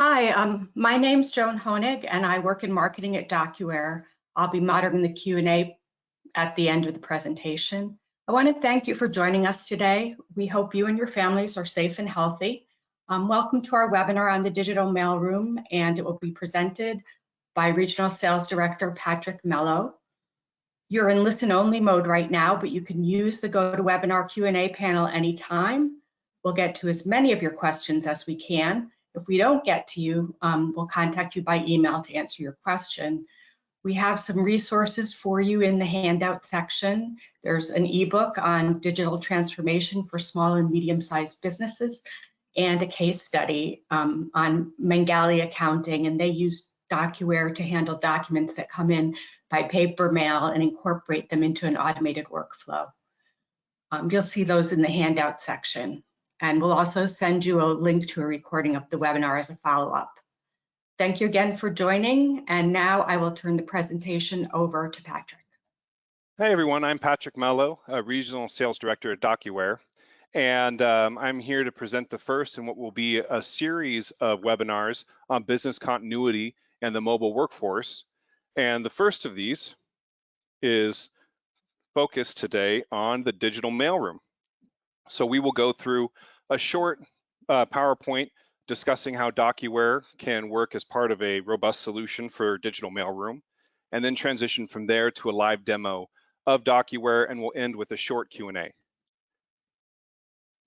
Hi, my name's Joan Honig, and I work in marketing at DocuWare. I'll be monitoring the Q&A at the end of the presentation. I want to thank you for joining us today. We hope you and your families are safe and healthy. Welcome to our webinar on the digital mailroom, and it will be presented by Regional Sales Director Patrick Mello. You're in listen-only mode right now, but you can use the GoToWebinar Q&A panel anytime. We'll get to as many of your questions as we can. If we don't get to you, we'll contact you by email to answer your question. We have some resources for you in the handout section. There's an ebook on digital transformation for small and medium-sized businesses and a case study on Mangali accounting, and they use DocuWare to handle documents that come in by paper mail and incorporate them into an automated workflow. You'll see those in the handout section. And we'll also send you a link to a recording of the webinar as a follow-up. Thank you again for joining. And now I will turn the presentation over to Patrick. Hey everyone, I'm Patrick Mello, Regional Sales Director at DocuWare. And I'm here to present the first in what will be a series of webinars on business continuity and the mobile workforce. And the first of these is focused today on the digital mailroom. So we will go through a short PowerPoint discussing how DocuWare can work as part of a robust solution for digital mailroom, and then transition from there to a live demo of DocuWare, and we'll end with a short Q&A.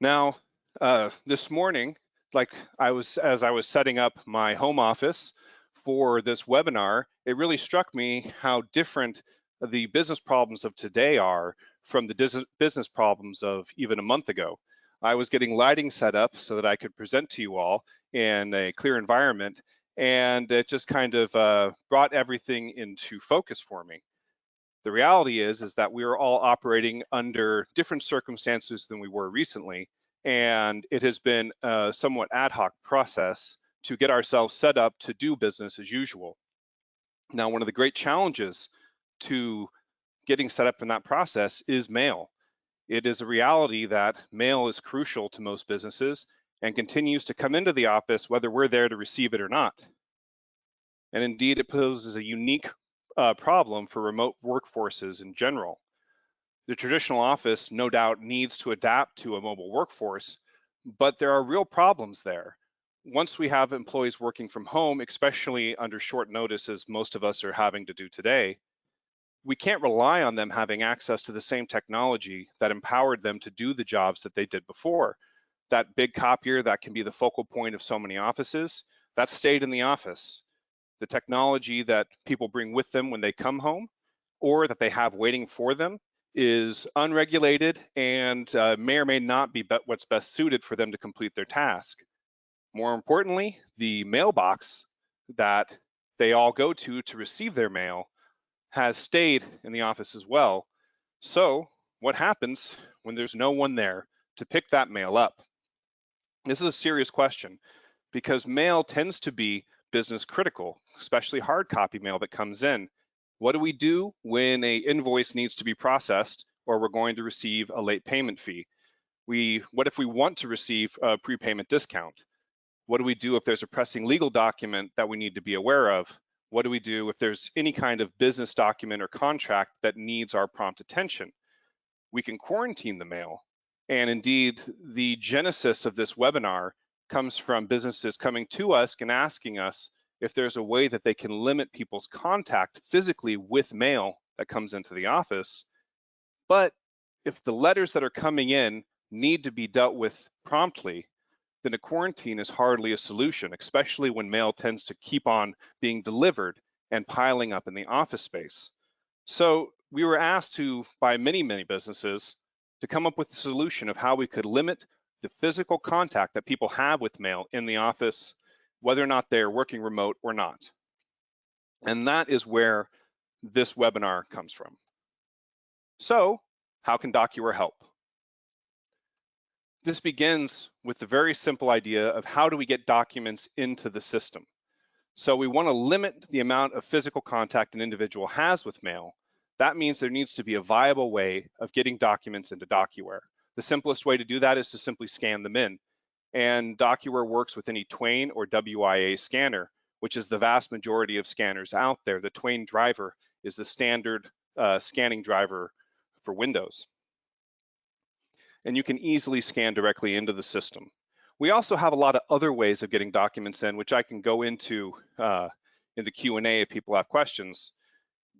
Now, this morning, as I was setting up my home office for this webinar, it really struck me how different the business problems of today are from the business problems of even a month ago. I was getting lighting set up so that I could present to you all in a clear environment, and it just kind of brought everything into focus for me. The reality is that we are all operating under different circumstances than we were recently, and it has been a somewhat ad hoc process to get ourselves set up to do business as usual. Now, one of the great challenges to getting set up in that process is mail. It is a reality that mail is crucial to most businesses and continues to come into the office whether we're there to receive it or not. And indeed, it poses a unique problem for remote workforces in general. The traditional office, no doubt, needs to adapt to a mobile workforce, but there are real problems there. Once we have employees working from home, especially under short notice as most of us are having to do today, we can't rely on them having access to the same technology that empowered them to do the jobs that they did before. That big copier that can be the focal point of so many offices, that stayed in the office. The technology that people bring with them when they come home or that they have waiting for them is unregulated and may or may not be what's best suited for them to complete their task. More importantly, the mailbox that they all go to receive their mail has stayed in the office as well. So what happens when there's no one there to pick that mail up? This is a serious question because mail tends to be business critical, especially hard copy mail that comes in. What do we do when an invoice needs to be processed or we're going to receive a late payment fee? What if we want to receive a prepayment discount? What do we do if there's a pressing legal document that we need to be aware of? What do we do if there's any kind of business document or contract that needs our prompt attention? We can quarantine the mail. And indeed, the genesis of this webinar comes from businesses coming to us and asking us if there's a way that they can limit people's contact physically with mail that comes into the office. But if the letters that are coming in need to be dealt with promptly, then a quarantine is hardly a solution, especially when mail tends to keep on being delivered and piling up in the office space. So we were asked by many businesses to come up with a solution of how we could limit the physical contact that people have with mail in the office, whether or not they're working remote or not. And that is where this webinar comes from. So how can DocuWare help? This begins with the very simple idea of how do we get documents into the system. So we want to limit the amount of physical contact an individual has with mail. That means there needs to be a viable way of getting documents into DocuWare. The simplest way to do that is to simply scan them in. And DocuWare works with any Twain or WIA scanner, which is the vast majority of scanners out there. The Twain driver is the standard scanning driver for Windows. And you can easily scan directly into the system. We also have a lot of other ways of getting documents in, which I can go into in the Q&A if people have questions.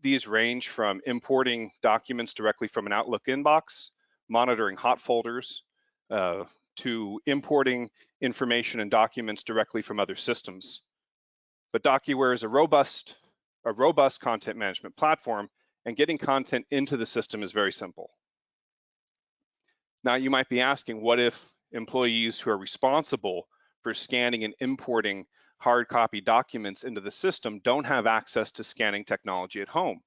These range from importing documents directly from an Outlook inbox, monitoring hot folders, to importing information and documents directly from other systems. But DocuWare is a robust content management platform, and getting content into the system is very simple. Now, you might be asking, what if employees who are responsible for scanning and importing hard copy documents into the system don't have access to scanning technology at home?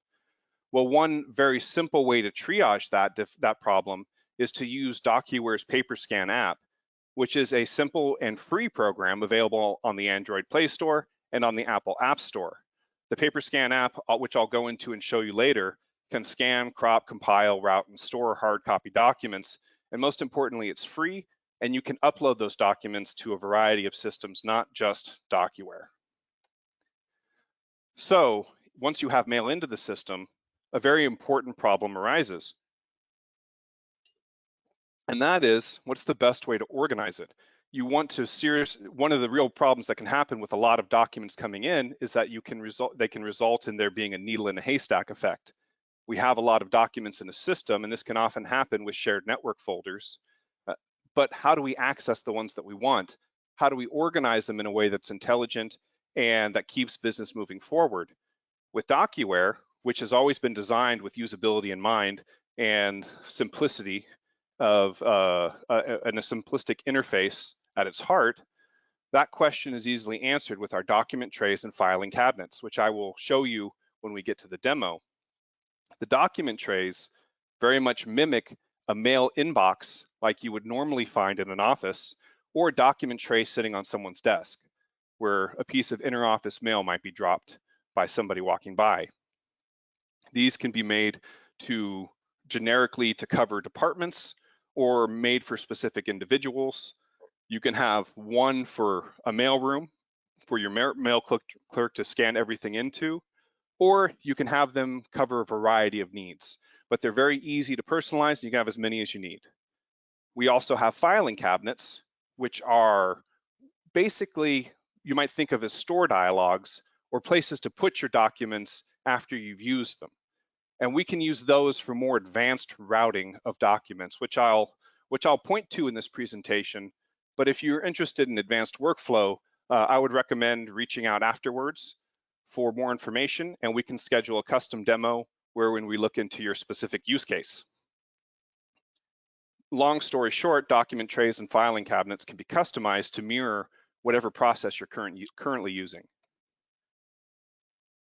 Well, one very simple way to triage that problem is to use DocuWare's PaperScan app, which is a simple and free program available on the Android Play Store and on the Apple App Store. The PaperScan app, which I'll go into and show you later, can scan, crop, compile, route, and store hard copy documents. And most importantly, it's free, and you can upload those documents to a variety of systems, not just DocuWare. So once you have mail into the system, a very important problem arises. And that is, what's the best way to organize it? You want to one of the real problems that can happen with a lot of documents coming in is that they can result in there being a needle in a haystack effect. We have a lot of documents in a system, and this can often happen with shared network folders. But how do we access the ones that we want? How do we organize them in a way that's intelligent and that keeps business moving forward? With DocuWare, which has always been designed with usability in mind and simplicity and a simplistic interface at its heart, that question is easily answered with our document trays and filing cabinets, which I will show you when we get to the demo. The document trays very much mimic a mail inbox like you would normally find in an office, or a document tray sitting on someone's desk, where a piece of interoffice mail might be dropped by somebody walking by. These can be made generically to cover departments or made for specific individuals. You can have one for a mailroom for your mail clerk to scan everything into, or you can have them cover a variety of needs, but they're very easy to personalize, and you can have as many as you need. We also have filing cabinets, which are basically, you might think of as store dialogues or places to put your documents after you've used them. And we can use those for more advanced routing of documents, which I'll point to in this presentation. But if you're interested in advanced workflow, I would recommend reaching out afterwards for more information, and we can schedule a custom demo when we look into your specific use case. Long story short, document trays and filing cabinets can be customized to mirror whatever process you're currently using.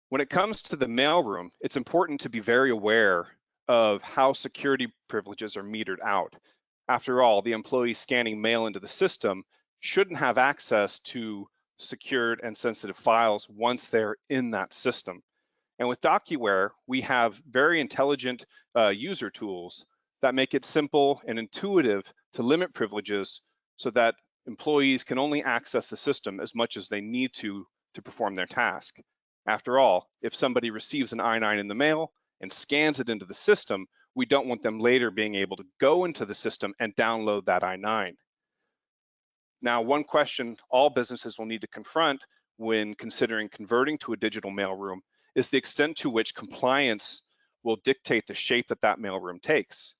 When it comes to the mailroom, it's important to be very aware of how security privileges are metered out. After all, the employee scanning mail into the system shouldn't have access to secured and sensitive files once they're in that system. And with DocuWare, we have very intelligent user tools that make it simple and intuitive to limit privileges so that employees can only access the system as much as they need to perform their task. After all, if somebody receives an I-9 in the mail and scans it into the system, we don't want them later being able to go into the system and download that I-9. Now, one question all businesses will need to confront when considering converting to a digital mailroom is the extent to which compliance will dictate the shape that mailroom takes.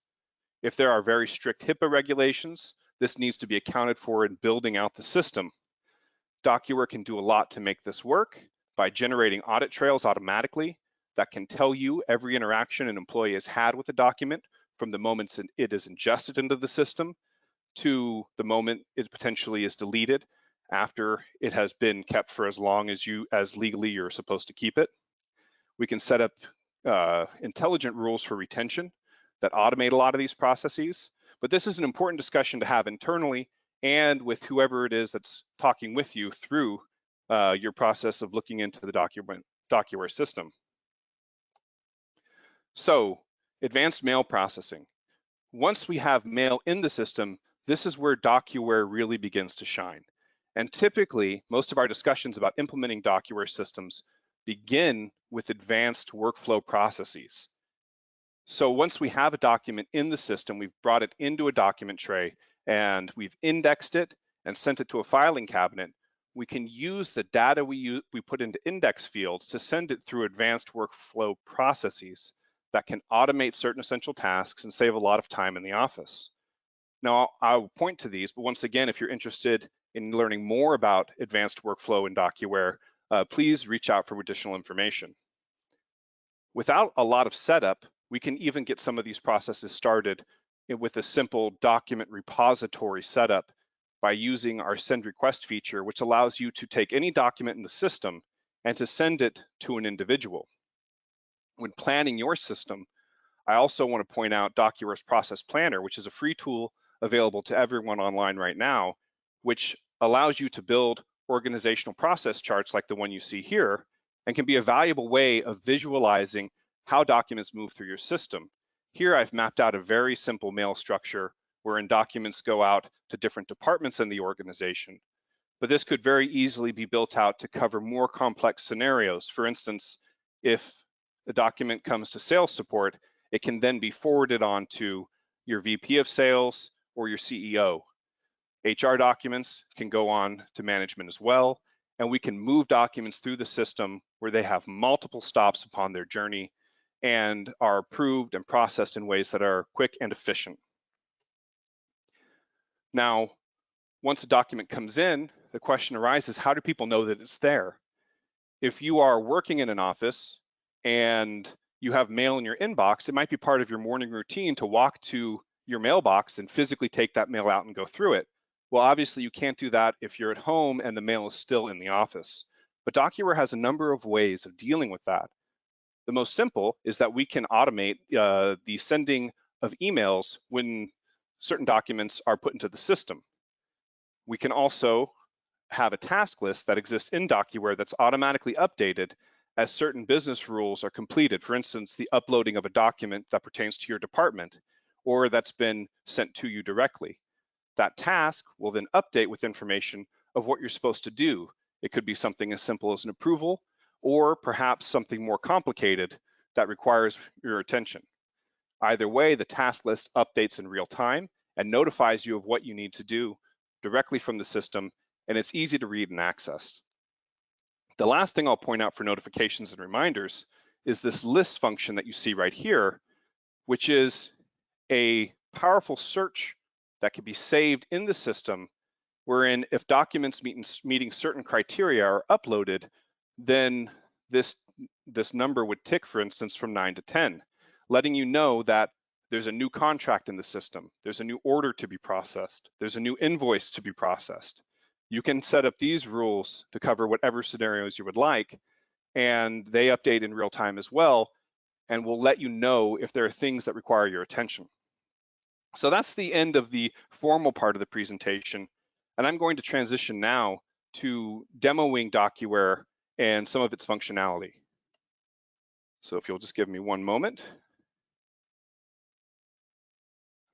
If there are very strict HIPAA regulations, this needs to be accounted for in building out the system. DocuWare can do a lot to make this work by generating audit trails automatically that can tell you every interaction an employee has had with a document from the moment it is ingested into the system to the moment it potentially is deleted after it has been kept for as long as legally you're supposed to keep it. We can set up intelligent rules for retention that automate a lot of these processes, but this is an important discussion to have internally and with whoever it is that's talking with you through your process of looking into the DocuWare system. So, advanced mail processing. Once we have mail in the system, this is where DocuWare really begins to shine. And typically, most of our discussions about implementing DocuWare systems begin with advanced workflow processes. So once we have a document in the system, we've brought it into a document tray and we've indexed it and sent it to a filing cabinet, we can use the data we put into index fields to send it through advanced workflow processes that can automate certain essential tasks and save a lot of time in the office. Now, I'll point to these, but once again, if you're interested in learning more about advanced workflow in DocuWare, please reach out for additional information. Without a lot of setup, we can even get some of these processes started with a simple document repository setup by using our send request feature, which allows you to take any document in the system and to send it to an individual. When planning your system, I also want to point out DocuWare's Process Planner, which is a free tool available to everyone online right now, which allows you to build organizational process charts like the one you see here, and can be a valuable way of visualizing how documents move through your system. Here I've mapped out a very simple mail structure wherein documents go out to different departments in the organization. But this could very easily be built out to cover more complex scenarios. For instance, if a document comes to sales support, it can then be forwarded on to your VP of sales or your CEO. HR documents can go on to management as well, and we can move documents through the system where they have multiple stops upon their journey and are approved and processed in ways that are quick and efficient. Now, once a document comes in, the question arises, how do people know that it's there? If you are working in an office and you have mail in your inbox, it might be part of your morning routine to walk to your mailbox and physically take that mail out and go through it. Well, obviously you can't do that if you're at home and the mail is still in the office. But DocuWare has a number of ways of dealing with that. The most simple is that we can automate the sending of emails when certain documents are put into the system. We can also have a task list that exists in DocuWare that's automatically updated as certain business rules are completed. For instance, the uploading of a document that pertains to your department or that's been sent to you directly. That task will then update with information of what you're supposed to do. It could be something as simple as an approval, or perhaps something more complicated that requires your attention. Either way, the task list updates in real time and notifies you of what you need to do directly from the system, and it's easy to read and access. The last thing I'll point out for notifications and reminders is this list function that you see right here, which is a powerful search that can be saved in the system, wherein if documents meeting certain criteria are uploaded, then this number would tick, for instance, from 9 to 10, letting you know that there's a new contract in the system, there's a new order to be processed, there's a new invoice to be processed. You can set up these rules to cover whatever scenarios you would like, and they update in real time as well, and will let you know if there are things that require your attention. So that's the end of the formal part of the presentation, and I'm going to transition now to demoing DocuWare and some of its functionality. So if you'll just give me one moment,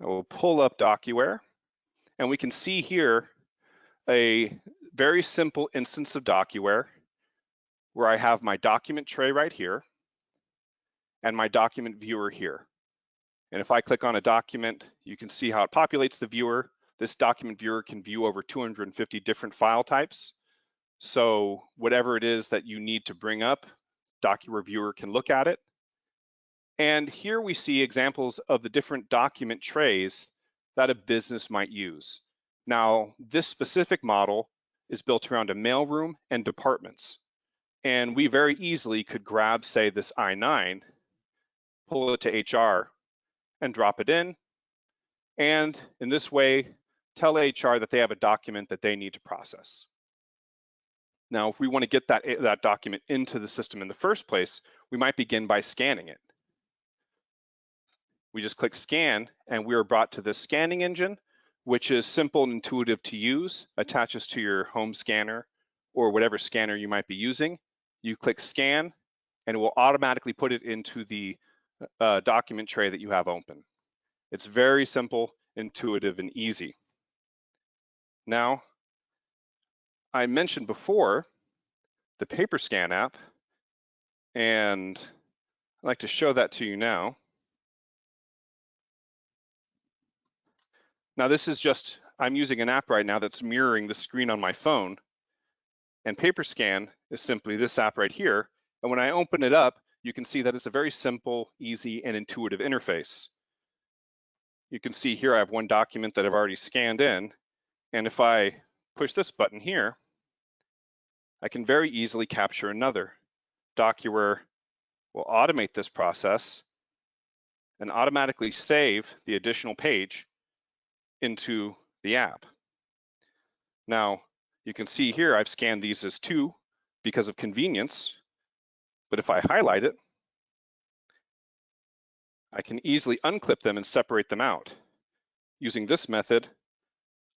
I will pull up DocuWare, and we can see here a very simple instance of DocuWare where I have my document tray right here and my document viewer here. And if I click on a document, you can see how it populates the viewer. This document viewer can view over 250 different file types. So whatever it is that you need to bring up, DocuWare viewer can look at it. And here we see examples of the different document trays that a business might use. Now, this specific model is built around a mailroom and departments. And we very easily could grab, say, this I-9, pull it to HR, and drop it in. And in this way, tell HR that they have a document that they need to process. Now, if we want to get that document into the system in the first place, we might begin by scanning it. We just click scan, and we are brought to this scanning engine, which is simple and intuitive to use, attaches to your home scanner or whatever scanner you might be using. You click scan, and it will automatically put it into the document tray that you have open. It's very simple, intuitive, and easy. Now, I mentioned before the paper scan app, and I'd like to show that to you now. Now this is just, I'm using an app right now that's mirroring the screen on my phone, and paper scan is simply this app right here. And when I open it up, you can see that it's a very simple, easy, and intuitive interface. You can see here I have one document that I've already scanned in, and if I push this button here, I can very easily capture another. DocuWare will automate this process and automatically save the additional page into the app. Now, you can see here I've scanned these as 2 because of convenience, but if I highlight it, I can easily unclip them and separate them out. Using this method,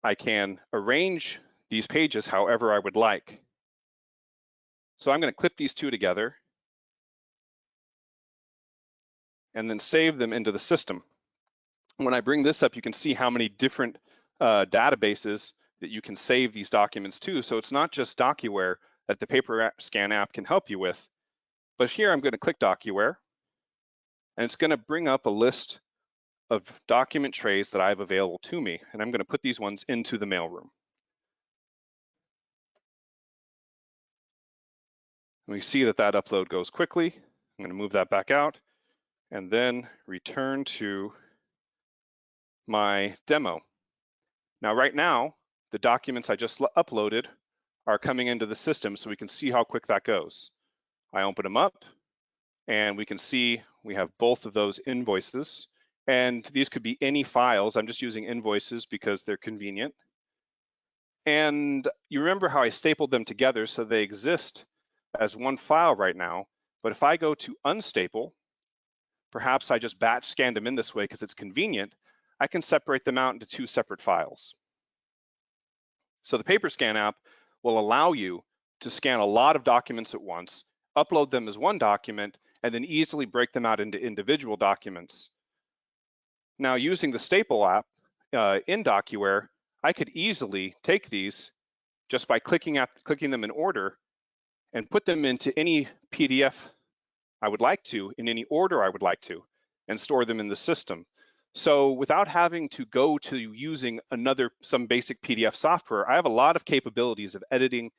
I can arrange these pages however I would like. So I'm going to clip these 2 together and then save them into the system. When I bring this up, you can see how many different databases that you can save these documents to. So it's not just DocuWare that the paper scan app can help you with, but here I'm going to click DocuWare, and it's going to bring up a list of document trays that I have available to me, and I'm going to put these ones into the mailroom. We see that that upload goes quickly. I'm going to move that back out and then return to my demo. Now, right now, the documents I just uploaded are coming into the system so we can see how quick that goes. I open them up and we can see we have both of those invoices, and these could be any files. I'm just using invoices because they're convenient. And you remember how I stapled them together so they exist as one file right now, but if I go to unstaple, perhaps I just batch scanned them in this way because it's convenient, I can separate them out into 2 separate files. So the paper scan app will allow you to scan a lot of documents at once, upload them as one document, and then easily break them out into individual documents. Now, using the staple app in DocuWare, I could easily take these just by clicking them in order and put them into any PDF I would like to, in any order I would like to, and store them in the system. So without having to go to using some basic PDF software, I have a lot of capabilities of editing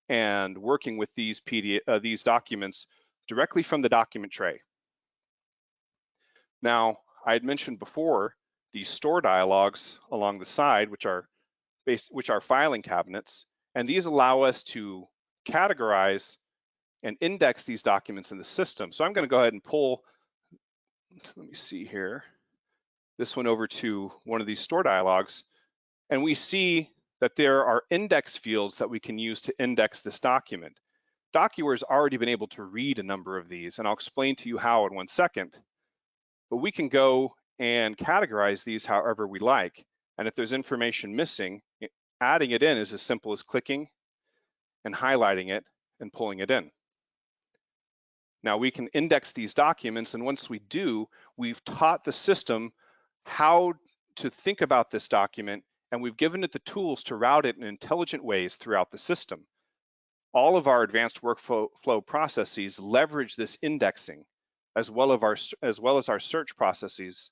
and working with these documents directly from the document tray. Now, I had mentioned before these store dialogues along the side, which are filing cabinets, and these allow us to categorize and index these documents in the system. So I'm going to go ahead and pull, let me see here, this one over to one of these store dialogues, and we see that there are index fields that we can use to index this document. DocuWare has already been able to read a number of these, and I'll explain to you how in 1 second, but we can go and categorize these however we like. And if there's information missing, adding it in is as simple as clicking and highlighting it and pulling it in. Now we can index these documents, and once we do, we've taught the system how to think about this document, and we've given it the tools to route it in intelligent ways throughout the system. All of our advanced workflow processes leverage this indexing, as well as our search processes,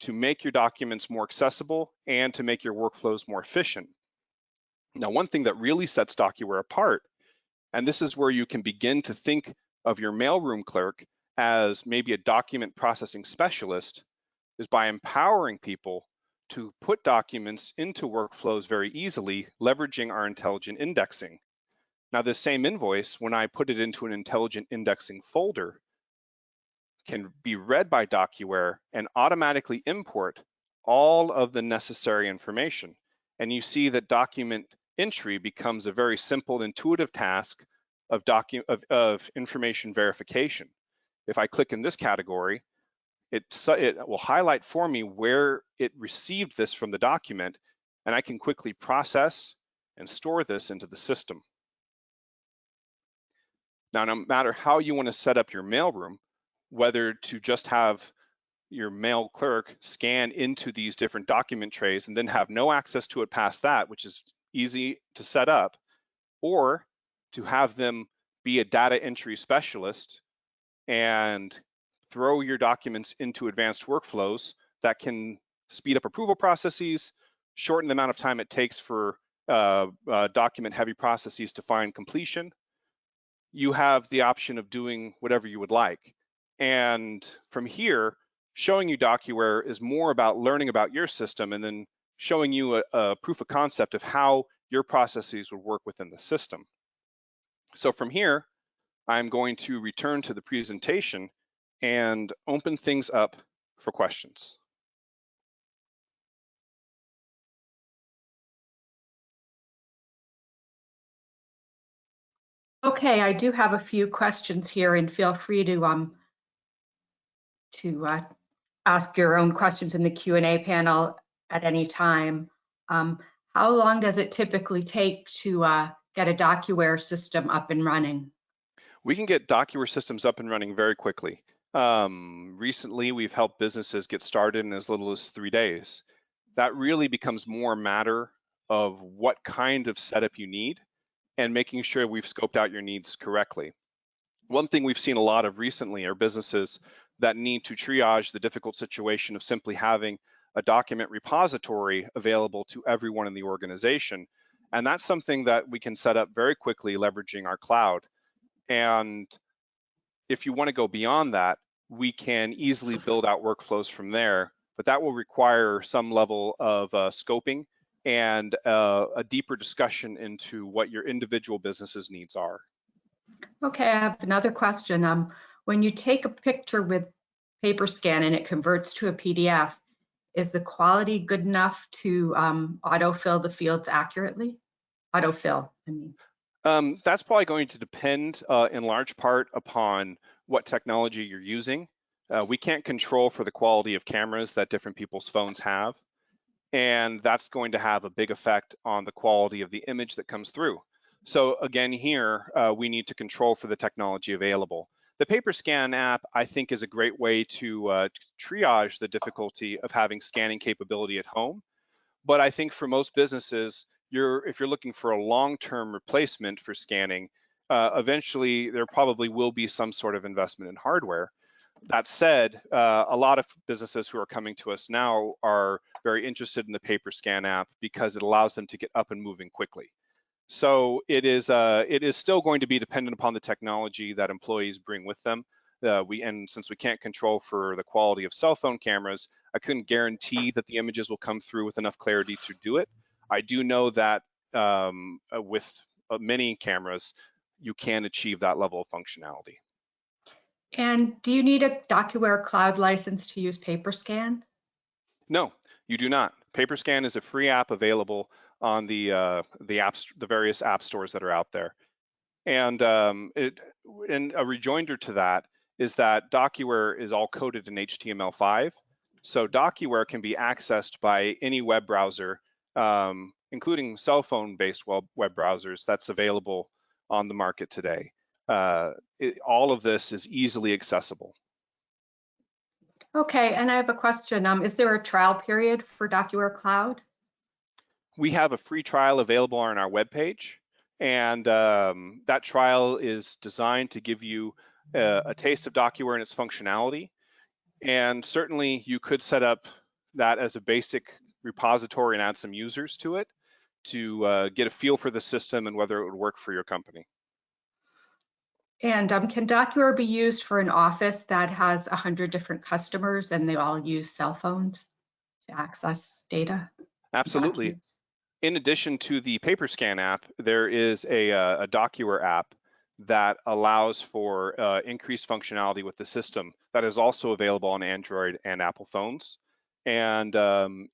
to make your documents more accessible and to make your workflows more efficient. Now, one thing that really sets DocuWare apart, and this is where you can begin to think of your mailroom clerk as maybe a document processing specialist, is by empowering people to put documents into workflows very easily, leveraging our intelligent indexing. Now, this same invoice, when I put it into an intelligent indexing folder, can be read by DocuWare and automatically import all of the necessary information. And you see that document entry becomes a very simple, intuitive task of information verification. If I click in this category, it will highlight for me where it received this from the document, and I can quickly process and store this into the system. Now, no matter how you want to set up your mailroom, whether to just have your mail clerk scan into these different document trays and then have no access to it past that, which is easy to set up, or to have them be a data entry specialist and throw your documents into advanced workflows that can speed up approval processes, shorten the amount of time it takes for document heavy processes to find completion. You have the option of doing whatever you would like. And from here, showing you DocuWare is more about learning about your system and then showing you a proof of concept of how your processes would work within the system. So from here, I'm going to return to the presentation and open things up for questions. Okay, I do have a few questions here, and feel free to ask your own questions in the Q&A panel at any time. How long does it typically take to get a DocuWare system up and running? We can get DocuWare systems up and running very quickly. Recently, we've helped businesses get started in as little as 3 days. That really becomes more a matter of what kind of setup you need and making sure we've scoped out your needs correctly. One thing we've seen a lot of recently are businesses that need to triage the difficult situation of simply having a document repository available to everyone in the organization. And that's something that we can set up very quickly leveraging our cloud. And if you want to go beyond that, we can easily build out workflows from there, but that will require some level of scoping and a deeper discussion into what your individual business's needs are. Okay, I have another question. When you take a picture with paper scan and it converts to a PDF, is the quality good enough to autofill the fields accurately? Autofill, I mean. That's probably going to depend in large part upon what technology you're using. We can't control for the quality of cameras that different people's phones have, and that's going to have a big effect on the quality of the image that comes through. So again, here, we need to control for the technology available. The paper scan app, I think, is a great way to triage the difficulty of having scanning capability at home. But I think for most businesses, if you're looking for a long-term replacement for scanning, eventually there probably will be some sort of investment in hardware. That said, a lot of businesses who are coming to us now are very interested in the paper scan app because it allows them to get up and moving quickly. So it is still going to be dependent upon the technology that employees bring with them. And since we can't control for the quality of cell phone cameras, I couldn't guarantee that the images will come through with enough clarity to do it. I do know that with many cameras, you can achieve that level of functionality. And do you need a DocuWare cloud license to use PaperScan? No, you do not. PaperScan is a free app available on the various app stores that are out there. And a rejoinder to that is that DocuWare is all coded in HTML5. So DocuWare can be accessed by any web browser, including cell phone-based web browsers that's available on the market today. All of this is easily accessible. Okay, and I have a question. Is there a trial period for DocuWare Cloud? We have a free trial available on our webpage, and that trial is designed to give you a taste of DocuWare and its functionality. And certainly you could set up that as a basic repository and add some users to it to get a feel for the system and whether it would work for your company. And can DocuWare be used for an office that has 100 different customers and they all use cell phones to access data? Absolutely. Documents? In addition to the PaperScan app, there is a DocuWare app that allows for increased functionality with the system that is also available on Android and Apple phones. And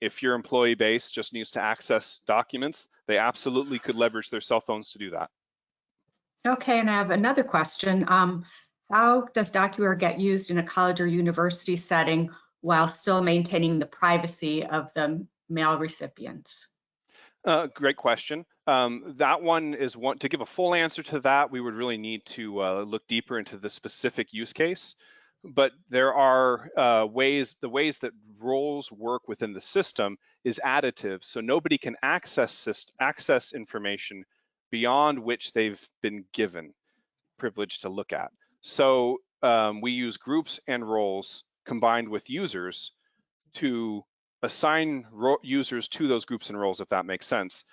if your employee base just needs to access documents, they absolutely could leverage their cell phones to do that. Okay, and I have another question. How does DocuWare get used in a college or university setting while still maintaining the privacy of the mail recipients? Great question. That one is to give a full answer to that, we would really need to look deeper into the specific use case. but there are the ways that roles work within the system is additive. So nobody can access information beyond which they've been given privilege to look at. So we use groups and roles combined with users to assign users to those groups and roles, if that makes sense.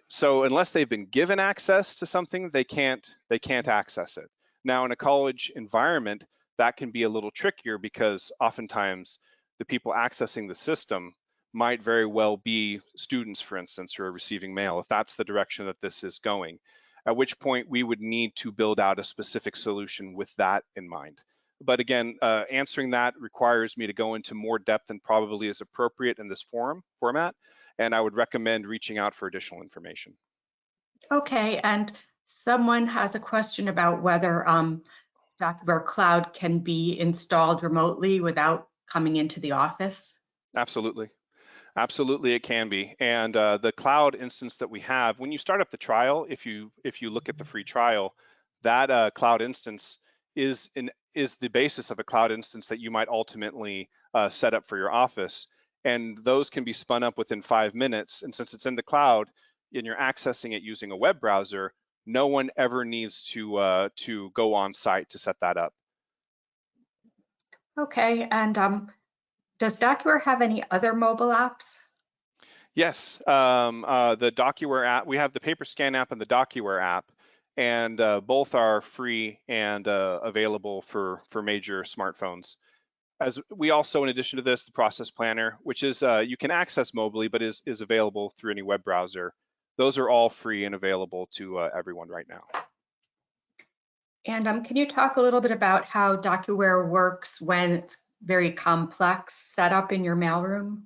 So unless they've been given access to something, they can't access it. Now in a college environment, that can be a little trickier because oftentimes the people accessing the system might very well be students, for instance, who are receiving mail, if that's the direction that this is going, at which point we would need to build out a specific solution with that in mind. But again, answering that requires me to go into more depth than probably is appropriate in this format, and I would recommend reaching out for additional information. Okay, and someone has a question about whether DocuWare Cloud can be installed remotely without coming into the office. Absolutely. Absolutely, it can be. And the cloud instance that we have, when you start up the trial, if you look at the free trial, that cloud instance is the basis of a cloud instance that you might ultimately set up for your office. And those can be spun up within 5 minutes. And since it's in the cloud and you're accessing it using a web browser, no one ever needs to go on site to set that up. Okay, and does DocuWare have any other mobile apps? Yes, the DocuWare app, we have the PaperScan app and the DocuWare app, and both are free and available for major smartphones. As we also, in addition to this, the Process Planner, which is you can access mobily, but is available through any web browser. Those are all free and available to everyone right now. And can you talk a little bit about how DocuWare works when it's very complex setup in your mailroom?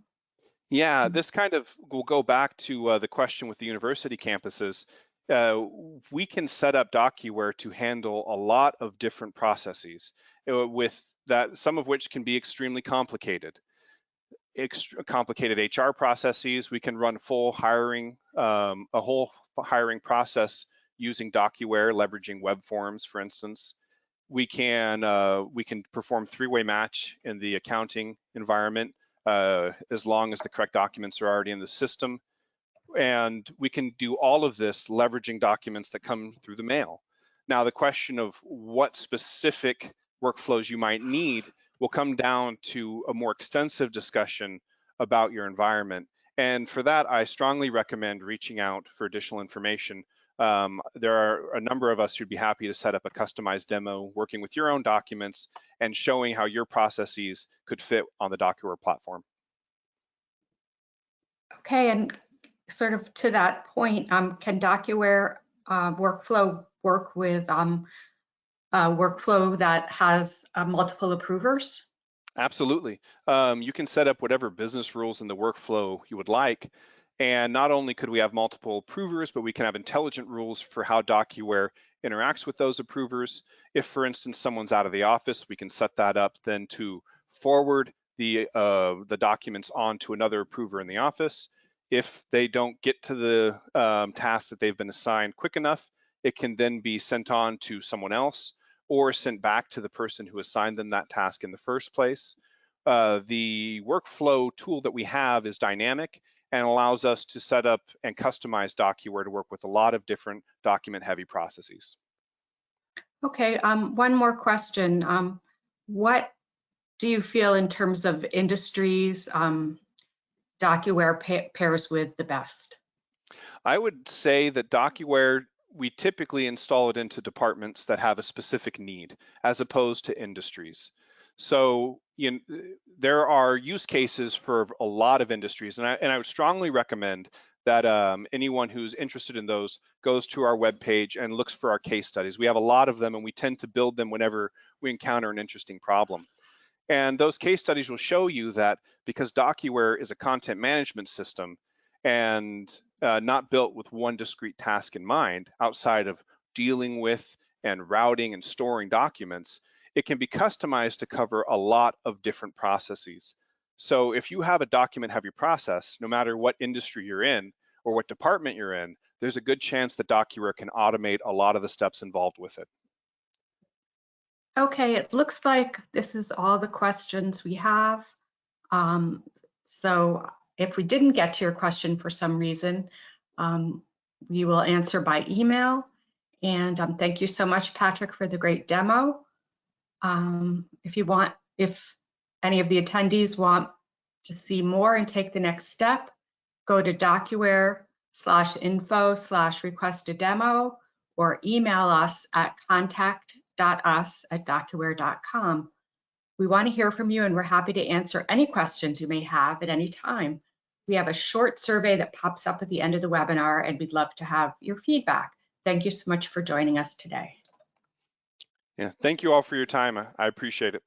Yeah, this kind of will go back to the question with the university campuses. We can set up DocuWare to handle a lot of different processes, with that, some of which can be extremely complicated. Complicated HR processes, we can run full hiring, a whole hiring process using DocuWare, leveraging web forms, for instance. We can perform three-way match in the accounting environment, as long as the correct documents are already in the system. And we can do all of this leveraging documents that come through the mail. Now, the question of what specific workflows you might need will come down to a more extensive discussion about your environment. And for that, I strongly recommend reaching out for additional information. There are a number of us who'd be happy to set up a customized demo working with your own documents and showing how your processes could fit on the DocuWare platform. Okay, and sort of to that point, can DocuWare workflow work with workflow that has multiple approvers? Absolutely. You can set up whatever business rules in the workflow you would like. And not only could we have multiple approvers, but we can have intelligent rules for how DocuWare interacts with those approvers. If, for instance, someone's out of the office, we can set that up then to forward the documents on to another approver in the office. If they don't get to the task that they've been assigned quick enough, it can then be sent on to someone else or sent back to the person who assigned them that task in the first place. The workflow tool that we have is dynamic and allows us to set up and customize DocuWare to work with a lot of different document-heavy processes. Okay, one more question. What do you feel in terms of industries DocuWare pairs with the best? I would say that DocuWare, we typically install it into departments that have a specific need, as opposed to industries. So there are use cases for a lot of industries, and I would strongly recommend that anyone who's interested in those goes to our webpage and looks for our case studies. We have a lot of them, and we tend to build them whenever we encounter an interesting problem. And those case studies will show you that because DocuWare is a content management system and not built with one discrete task in mind, outside of dealing with and routing and storing documents, it can be customized to cover a lot of different processes. So if you have a document-heavy process, no matter what industry you're in or what department you're in, there's a good chance that DocuWare can automate a lot of the steps involved with it. Okay, it looks like this is all the questions we have. So if we didn't get to your question for some reason, we will answer by email. And thank you so much, Patrick, for the great demo. If any of the attendees want to see more and take the next step, go to DocuWare/info/request-a-demo or email us at contact.us@docuware.com. We want to hear from you, and we're happy to answer any questions you may have at any time. We have a short survey that pops up at the end of the webinar, and we'd love to have your feedback. Thank you so much for joining us today. Yeah, thank you all for your time. I appreciate it.